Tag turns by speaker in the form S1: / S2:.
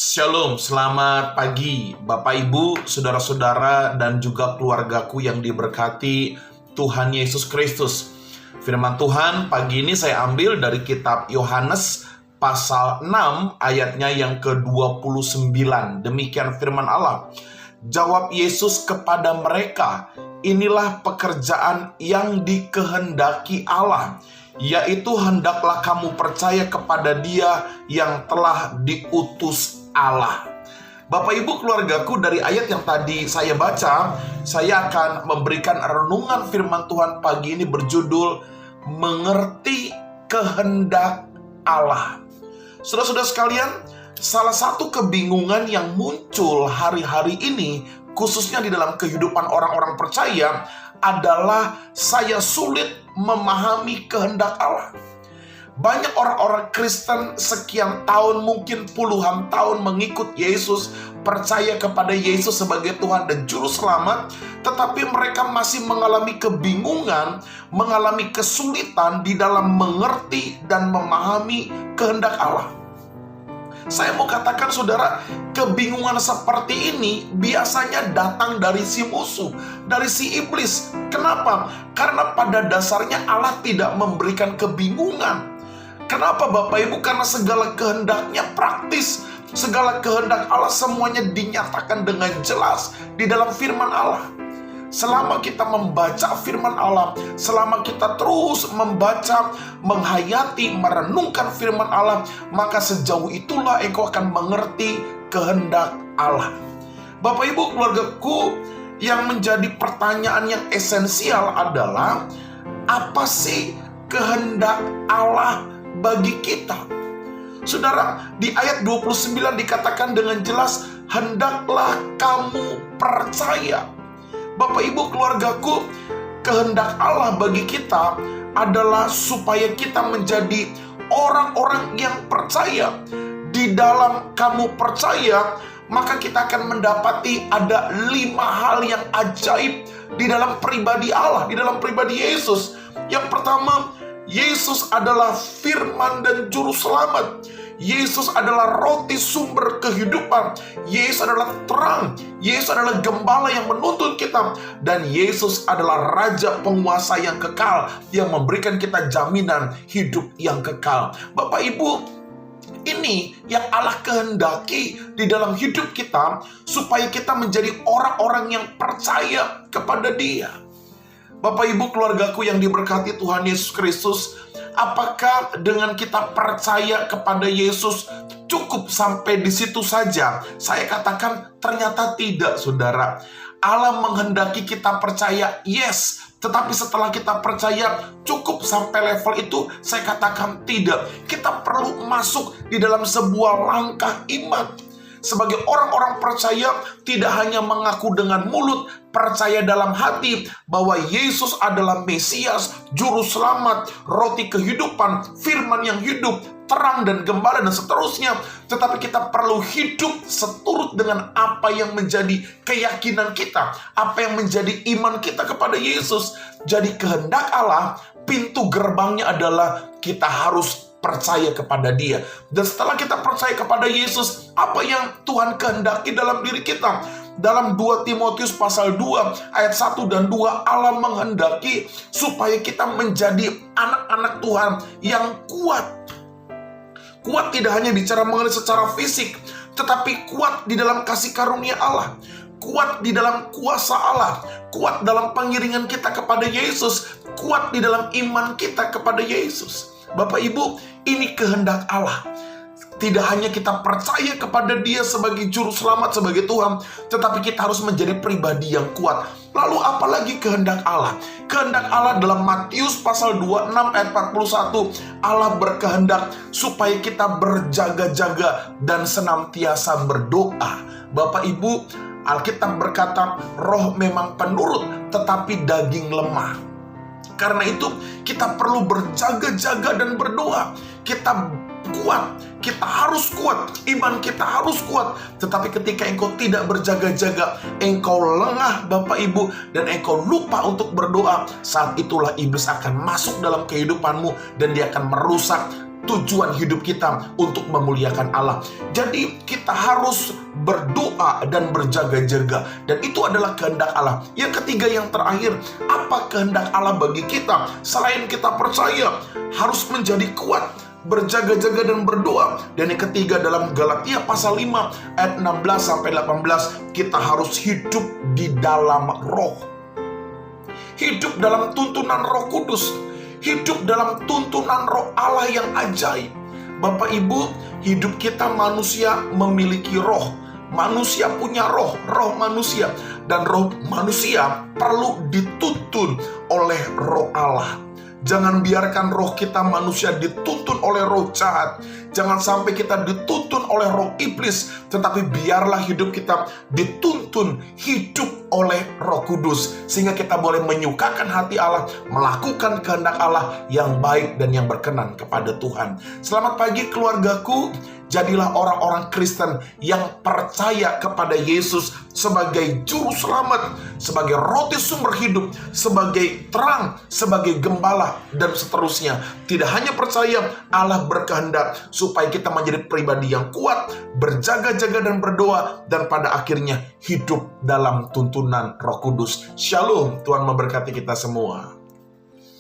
S1: Shalom, selamat pagi Bapak Ibu, saudara-saudara dan juga keluargaku yang diberkati Tuhan Yesus Kristus. Firman Tuhan pagi ini saya ambil dari kitab Yohanes pasal 6 ayatnya yang ke-29. Demikian firman Allah. Jawab Yesus kepada mereka, inilah pekerjaan yang dikehendaki Allah, yaitu hendaklah kamu percaya kepada Dia yang telah diutus Allah. Bapak Ibu keluargaku, dari ayat yang tadi saya baca, saya akan memberikan renungan firman Tuhan pagi ini berjudul Mengerti Kehendak Allah. Saudara-saudara sekalian, salah satu kebingungan yang muncul hari-hari ini, khususnya di dalam kehidupan orang-orang percaya, adalah saya sulit memahami kehendak Allah. Banyak orang-orang Kristen sekian tahun, mungkin puluhan tahun mengikut Yesus, percaya kepada Yesus sebagai Tuhan dan Juru Selamat, tetapi mereka masih mengalami kebingungan, mengalami kesulitan di dalam mengerti dan memahami kehendak Allah. Saya mau katakan saudara, kebingungan seperti ini biasanya datang dari si musuh, dari si iblis. Kenapa? Karena pada dasarnya Allah tidak memberikan kebingungan. Kenapa Bapak Ibu? Karena segala kehendaknya praktis. Segala kehendak Allah semuanya dinyatakan dengan jelas di dalam firman Allah. Selama kita membaca firman Allah, selama kita terus membaca, menghayati, merenungkan firman Allah, maka sejauh itulah engkau akan mengerti kehendak Allah. Bapak Ibu keluargaku, yang menjadi pertanyaan yang esensial adalah, apa sih kehendak Allah bagi kita? Saudara, di ayat 29 dikatakan dengan jelas, hendaklah kamu percaya. Bapak Ibu keluargaku, kehendak Allah bagi kita adalah supaya kita menjadi orang-orang yang percaya. Di dalam kamu percaya, maka kita akan mendapati ada 5 hal yang ajaib di dalam pribadi Allah, di dalam pribadi Yesus. Yang pertama, Yesus adalah firman dan juru selamat. Yesus adalah roti sumber kehidupan. Yesus adalah terang. Yesus adalah gembala yang menuntun kita. Dan Yesus adalah raja penguasa yang kekal, yang memberikan kita jaminan hidup yang kekal. Bapak Ibu, ini yang Allah kehendaki di dalam hidup kita, supaya kita menjadi orang-orang yang percaya kepada Dia. Bapak Ibu keluargaku yang diberkati Tuhan Yesus Kristus, apakah dengan kita percaya kepada Yesus cukup sampai di situ saja? Saya katakan ternyata tidak, saudara. Allah menghendaki kita percaya, yes. Tetapi setelah kita percaya cukup sampai level itu? Saya katakan tidak. Kita perlu masuk di dalam sebuah langkah iman. Sebagai orang-orang percaya, tidak hanya mengaku dengan mulut, percaya dalam hati bahwa Yesus adalah Mesias, Juru Selamat, roti kehidupan, firman yang hidup, terang dan gembala dan seterusnya. Tetapi kita perlu hidup seturut dengan apa yang menjadi keyakinan kita, apa yang menjadi iman kita kepada Yesus. Jadi kehendak Allah, pintu gerbangnya adalah kita harus percaya kepada Dia. Dan setelah kita percaya kepada Yesus, apa yang Tuhan kehendaki dalam diri kita? Dalam 2 Timotius pasal 2 ayat 1 dan 2, Allah menghendaki supaya kita menjadi anak-anak Tuhan yang kuat. Kuat tidak hanya bicara mengenai secara fisik, tetapi kuat di dalam kasih karunia Allah, kuat di dalam kuasa Allah, kuat dalam pengiringan kita kepada Yesus, kuat di dalam iman kita kepada Yesus. Bapak Ibu, ini kehendak Allah. Tidak hanya kita percaya kepada Dia sebagai Juru Selamat, sebagai Tuhan, tetapi kita harus menjadi pribadi yang kuat. Lalu apalagi kehendak Allah? Kehendak Allah dalam Matius pasal 26 ayat 41, Allah berkehendak supaya kita berjaga-jaga dan senantiasa berdoa. Bapak Ibu, Alkitab berkata, roh memang penurut, tetapi daging lemah. Karena itu kita perlu berjaga-jaga dan berdoa. Kita kuat, kita harus kuat, iman kita harus kuat. Tetapi ketika engkau tidak berjaga-jaga, engkau lengah Bapak Ibu, dan engkau lupa untuk berdoa, saat itulah iblis akan masuk dalam kehidupanmu dan dia akan merusak tujuan hidup kita untuk memuliakan Allah. Jadi kita harus berdoa dan berjaga-jaga, dan itu adalah kehendak Allah. Yang ketiga, yang terakhir, apa kehendak Allah bagi kita? Selain kita percaya, harus menjadi kuat, berjaga-jaga dan berdoa. Dan yang ketiga, dalam Galatia pasal 5 ayat 16-18, kita harus hidup di dalam roh. Hidup dalam tuntunan Roh Kudus, hidup dalam tuntunan Roh Allah yang ajaib. Bapak Ibu, hidup kita manusia memiliki roh. Manusia punya roh, roh manusia. Dan roh manusia perlu dituntun oleh Roh Allah. Jangan biarkan roh kita manusia dituntun oleh roh jahat. Jangan sampai kita dituntun oleh roh iblis, tetapi biarlah hidup kita dituntun hidup oleh Roh Kudus, sehingga kita boleh menyukakan hati Allah, melakukan kehendak Allah yang baik dan yang berkenan kepada Tuhan. Selamat pagi keluargaku. Jadilah orang-orang Kristen yang percaya kepada Yesus sebagai juru selamat, sebagai roti sumber hidup, sebagai terang, sebagai gembala, dan seterusnya. Tidak hanya percaya, Allah berkehendak supaya kita menjadi pribadi yang kuat, berjaga-jaga dan berdoa, dan pada akhirnya hidup dalam tuntunan Roh Kudus. Shalom, Tuhan memberkati kita semua.